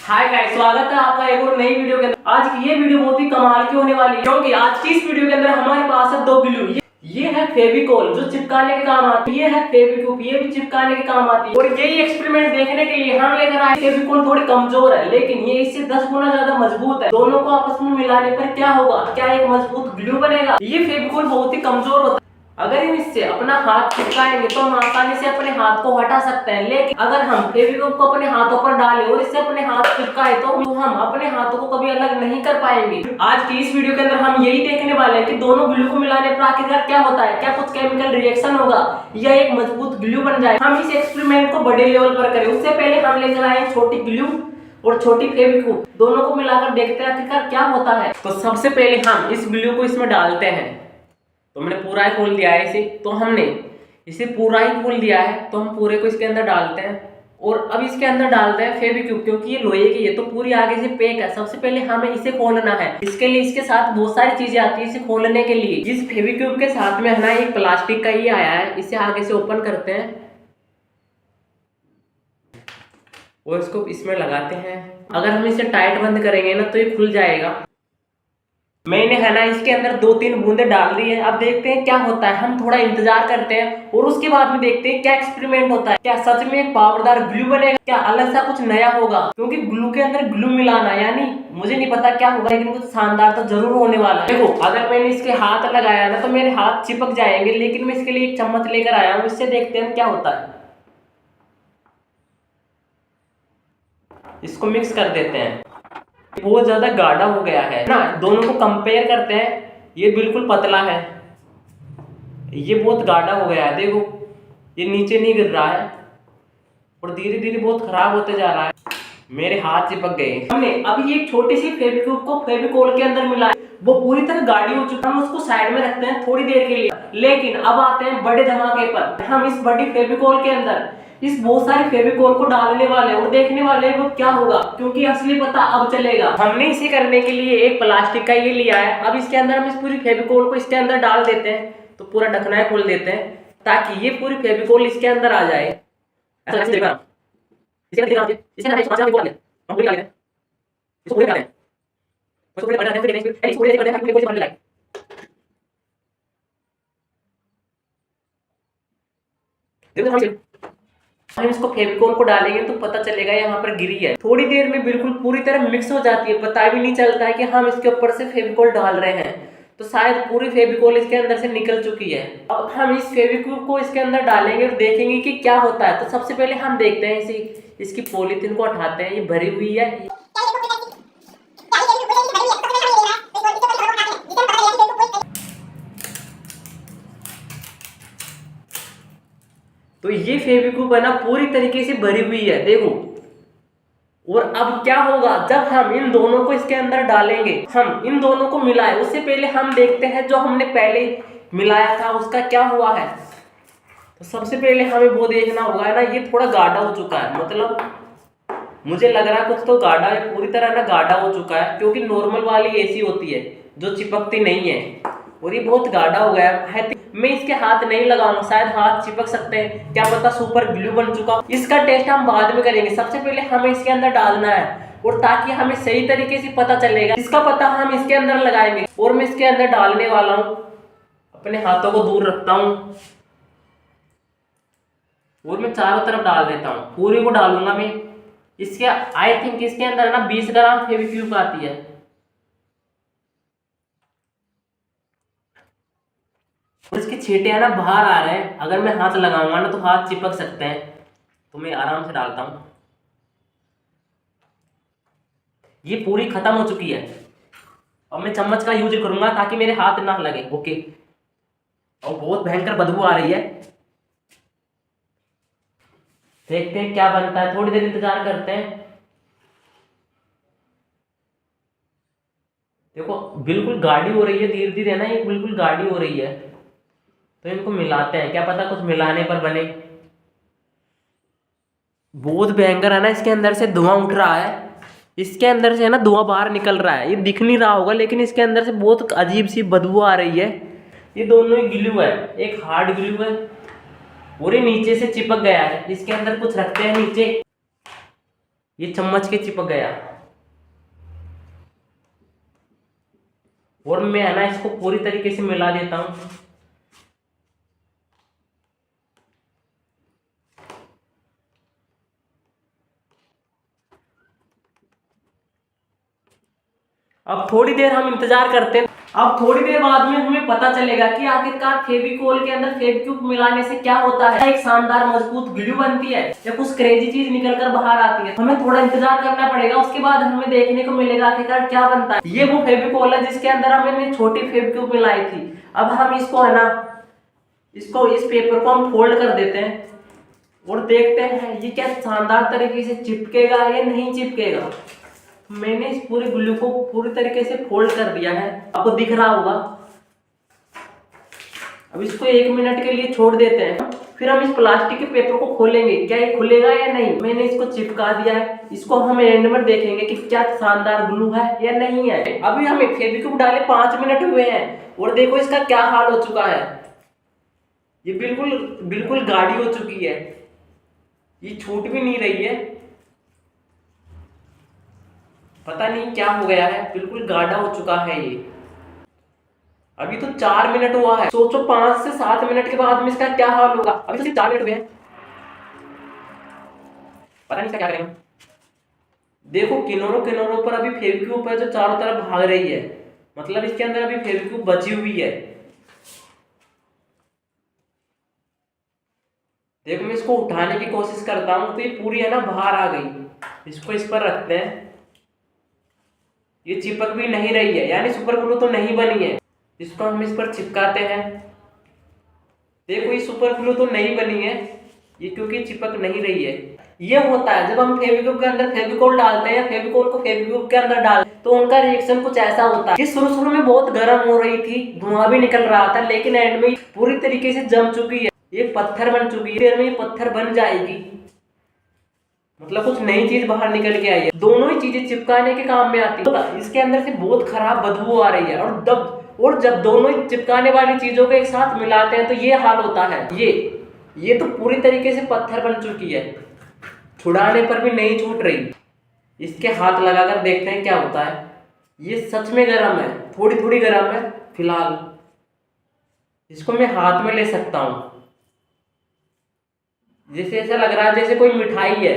Hi guys, स्वागत है आपका एक और नई वीडियो के अंदर। आज की ये वीडियो बहुत ही कमाल की होने वाली है क्योंकि आज की इस वीडियो के अंदर हमारे पास है दो ग्लू। ये है फेविकोल जो चिपकाने के काम आती है, ये है फेविक्विक, ये भी चिपकाने के काम आती है। और यही एक्सपेरिमेंट देखने के लिए हम लेकर आए। फेविकोल थोड़ी कमजोर है लेकिन ये इससे 10 गुना ज्यादा मजबूत है। दोनों को आपस में मिलाने पर क्या होगा, क्या एक मजबूत ग्लू बनेगा। ये फेविकोल बहुत ही कमजोर होता है। अगर हम इससे अपना हाथ चिपकाएंगे तो हम आसानी से अपने हाथ को हटा सकते हैं, लेकिन अगर हम फेविकोल को अपने हाथों पर डालें और इससे अपने हाथ चिपकाए तो हम अपने हाथों को कभी अलग नहीं कर पाएंगे। आज की इस वीडियो के अंदर हम यही देखने वाले हैं कि दोनों ग्लू को मिलाने पर आखिरकार क्या होता है, क्या कुछ केमिकल रिएक्शन होगा या एक मजबूत ग्लू बन जाए। हम इस एक्सपेरिमेंट को बड़े लेवल पर करें उससे पहले हम लेकर आए छोटी ग्लू और छोटी फेविक्विक, दोनों को मिलाकर देखते हैं आखिरकार क्या होता है। तो सबसे पहले हम इस ग्लू को इसमें डालते हैं। तो मैंने पूरा ही खोल दिया है इसे, तो हमने इसे पूरा ही खोल दिया है तो हम पूरे को इसके अंदर डालते हैं। और अब इसके अंदर डालते हैं फेविक्विक, क्योंकि ये लोहे की है तो पूरी आगे से पैक है। सबसे पहले हमें इसे खोलना है। इसके लिए इसके साथ बहुत सारी चीजें आती है इसे खोलने के लिए। इस फेविक्विक के साथ में है ना एक प्लास्टिक का ये आया है, इसे आगे से ओपन करते हैं और इसको इसमें लगाते हैं। अगर हम इसे टाइट बंद करेंगे ना तो ये खुल जाएगा। मैंने है ना इसके अंदर 2-3 बूंदे डाल दी है। अब देखते हैं क्या होता है। हम थोड़ा इंतजार करते हैं और उसके बाद में देखते हैं क्या एक्सपेरिमेंट होता है। क्या सच में एक पावरदार ग्लू बनेगा, क्या अलग सा कुछ नया होगा। क्योंकि ग्लू के अंदर ग्लू मिलाना यानी मुझे नहीं पता क्या होगा, लेकिन कुछ शानदार तो जरूर होने वाला है। देखो, अगर मैंने इसके हाथ लगाया ना तो मेरे हाथ चिपक जाएंगे, लेकिन मैं इसके लिए एक चम्मच लेकर आया हूँ। इससे देखते हैं क्या होता है। इसको मिक्स कर देते हैं। बहुत ज्यादा गाढ़ा हो गया है ना, दोनों को कंपेयर करते हैं। ये बिल्कुल पतला है, ये बहुत गाढ़ा हो गया है। देखो ये नीचे नहीं गिर रहा है और धीरे धीरे बहुत खराब होते जा रहा है। मेरे हाथ चिपक गए। हमने अभी एक छोटी सी फेविक्विक को फेविकोल के अंदर मिलाया, वो पूरी तरह गाढ़ी हो चुका है। हम उसको साइड में रखते हैं थोड़ी देर के लिए, लेकिन अब आते हैं बड़े धमाके पर। हम इस बड़ी फेविकोल के अंदर इस बहुत सारी फेविकोल को डालने वाले और देखने वाले वो क्या होगा, क्योंकि असली पता अब चलेगा। हमने इसे करने के लिए एक प्लास्टिक का ये लिया है। अब इसके अंदर हम इस पूरी फेविकोल को इसके अंदर डाल देते हैं। तो पूरा ढकना खोल देते हैं ताकि ये पूरी फेविकोल इसके अंदर आ जाए। हम इसको फेविकोल को डालेंगे तो पता चलेगा यहाँ पर गिरी है। थोड़ी देर में बिल्कुल पूरी तरह मिक्स हो जाती है, पता भी नहीं चलता है कि हम इसके ऊपर से फेविकोल डाल रहे हैं। तो शायद पूरी फेविकोल इसके अंदर से निकल चुकी है। अब हम इस फेविकोल को इसके अंदर डालेंगे और देखेंगे कि क्या होता है। तो सबसे पहले हम देखते हैं इसकी पॉलीथीन को हटाते हैं। ये भरी हुई है। तो ये फेविक्विक है ना पूरी तरीके से भरी हुई है, देखो। और अब क्या होगा जब हम इन दोनों को इसके अंदर डालेंगे, हम इन दोनों को मिलाए उससे पहले हम देखते हैं जो हमने पहले मिलाया था उसका क्या हुआ है। तो सबसे पहले हमें वो देखना होगा ना, ये थोड़ा गाढ़ा हो चुका है। मतलब मुझे लग रहा है कुछ तो गाढ़ा है, पूरी तरह ना गाढ़ा हो चुका है, क्योंकि नॉर्मल वाली ऐसी होती है जो चिपकती नहीं है, और ये बहुत गाढ़ा हो गया है। मैं इसके हाथ नहीं लगाऊंगा, शायद हाथ चिपक सकते हैं, क्या पता सुपर ग्लू बन चुका। इसका टेस्ट हम बाद में करेंगे। सबसे पहले हमें इसके अंदर डालना है, और ताकि हमें सही तरीके से पता चलेगा इसका पता हम इसके अंदर लगाएंगे। और मैं इसके अंदर डालने वाला हूँ, अपने हाथों को दूर रखता हूँ और मैं चारों तरफ डाल देता हूँ। पूरी को डालूंगा मैं। इसके आई थिंक इसके अंदर ना 20 ग्राम फेविक्विक आती है। इसके छींटे है ना बाहर आ रहे हैं, अगर मैं हाथ लगाऊंगा ना तो हाथ चिपक सकते हैं। तो मैं आराम से डालता हूं। ये पूरी खत्म हो चुकी है। अब मैं चम्मच का यूज करूंगा ताकि मेरे हाथ ना लगे। ओके, और बहुत भयंकर बदबू आ रही है। देखते हैं क्या बनता है, थोड़ी देर इंतजार करते हैं। देखो बिल्कुल गाढ़ी हो रही है, धीरे धीरे ना ये बिल्कुल गाढ़ी हो रही है। तो इनको मिलाते हैं, क्या पता कुछ मिलाने पर बने। बहुत भयंकर है ना, इसके अंदर से धुआं उठ रहा है। इसके अंदर से है ना धुआं बाहर निकल रहा है। ये दिख नहीं रहा होगा लेकिन इसके अंदर से बहुत अजीब सी बदबू आ रही है। ये दोनों ही ग्लू है, एक हार्ड ग्लू है और ये नीचे से चिपक गया है। इसके अंदर कुछ रखते हैं नीचे। ये चम्मच के चिपक गया। और मैं है ना इसको पूरी तरीके से मिला देता हूं। अब थोड़ी देर हम इंतजार करते हैं। अब थोड़ी देर बाद में हमें पता चलेगा कि आखिरकार फेविकोल के अंदर फेविक्विक मिलाने से क्या होता है। एक शानदार मजबूत ग्लू बनती है या कुछ क्रेजी चीज निकल कर बाहर आती है। हमें थोड़ा इंतजार करना पड़ेगा, उसके बाद हमें देखने को मिलेगा आखिरकार क्या बनता है। ये वो फेविकोल है जिसके अंदर हमने छोटी फेविक्विक मिलाई थी। अब हम इसको है ना इस पेपर को हम फोल्ड कर देते हैं और देखते हैं ये क्या शानदार तरीके से चिपकेगा या नहीं चिपकेगा। मैंने इस पूरे ग्लू को पूरी तरीके से फोल्ड कर दिया है, आपको दिख रहा होगा। अब इसको 1 मिनट के लिए छोड़ देते हैं, फिर हम इस प्लास्टिक के पेपर को खोलेंगे, क्या ये खुलेगा या नहीं। मैंने इसको चिपका दिया है, इसको हम एंड में देखेंगे कि क्या शानदार ग्लू है या नहीं है। अभी हमें फेविक्विक डाले 5 मिनट हुए हैं और देखो इसका क्या हाल हो चुका है। ये बिल्कुल गाढ़ी हो चुकी है, ये छूट भी नहीं रही है। पता नहीं क्या हो गया है, बिल्कुल गाढ़ा हो चुका है ये। अभी तो 4 मिनट हुआ है, सोचो 5 से 7 मिनट के बाद में इसका क्या हाल होगा। अभी तो सिर्फ 4 मिनट हुए हैं, पता नहीं इसका क्या करेंगे। देखो किनारों पर अभी फेविक्विक पर जो चारों तरफ भाग रही है, मतलब इसके अंदर अभी फेविक्विक बची हुई है। देखो मैं इसको उठाने की कोशिश करता हूं तो ये पूरी है ना बाहर आ गई। इसको इस पर रखते हैं, ये चिपक भी नहीं रही है, यानी सुपर ग्लू तो नहीं बनी है। इसको हम इस पर चिपकाते हैं। देखो ये सुपर ग्लू तो नहीं बनी है, ये क्योंकि चिपक नहीं रही है। ये होता है जब हम फेविक्विक के अंदर फेविकोल डालते हैं या फेविकोल को फेविक्विक के अंदर डालते हैं तो उनका रिएक्शन कुछ ऐसा होता है कि शुरू में बहुत गर्म हो रही थी, धुआं भी निकल रहा था, लेकिन एंड में पूरी तरीके से जम चुकी है, ये पत्थर बन चुकी है। देर में ये पत्थर बन जाएगी, मतलब कुछ नई चीज बाहर निकल के आई है। दोनों ही चीजें चिपकाने के काम में आती है। इसके अंदर से बहुत खराब बदबू आ रही है और जब दोनों ही चिपकाने वाली चीजों को एक साथ मिलाते हैं तो ये हाल होता है। ये तो पूरी तरीके से पत्थर बन चुकी है, छुड़ाने पर भी नहीं छूट रही। इसके हाथ लगाकर देखते हैं क्या होता है। ये सच में गर्म है, थोड़ी गर्म है फिलहाल। इसको मैं हाथ में ले सकता हूं, जैसे ऐसा लग रहा है जैसे कोई मिठाई है।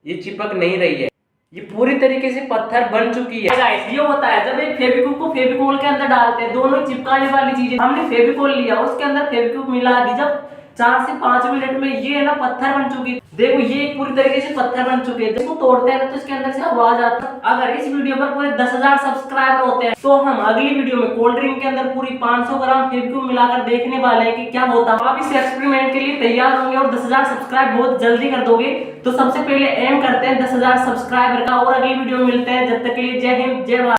ये चिपक नहीं रही है, ये पूरी तरीके से पत्थर बन चुकी है। गाइस ये होता है जब एक फेविक्विक को फेविकोल के अंदर डालते हैं, दोनों चिपकाने वाली चीजें। हमने फेविकोल लिया, उसके अंदर फेविक्विक मिला दी, जब 4 से 5 मिनट में ये है ना पत्थर बन चुकी है। देखो ये पूरी तरीके से पत्थर बन चुके हैं। इसको तोड़ते हैं तो इसके अंदर से आवाज आता है। अगर इस वीडियो पर पूरे 10,000 सब्सक्राइबर होते हैं तो हम अगली वीडियो में कोल्ड ड्रिंक के अंदर पूरी 500 ग्राम फेविक्विक मिलाकर देखने वाले हैं कि क्या होता है। आप इस एक्सपेरिमेंट के लिए तैयार होंगे और 10,000 सब्सक्राइब बहुत जल्दी कर दोगे। तो सबसे पहले एम करते हैं 10,000 सब्सक्राइबर का और अगली वीडियो में मिलते हैं। जब तक के लिए जय हिंद जय भारत।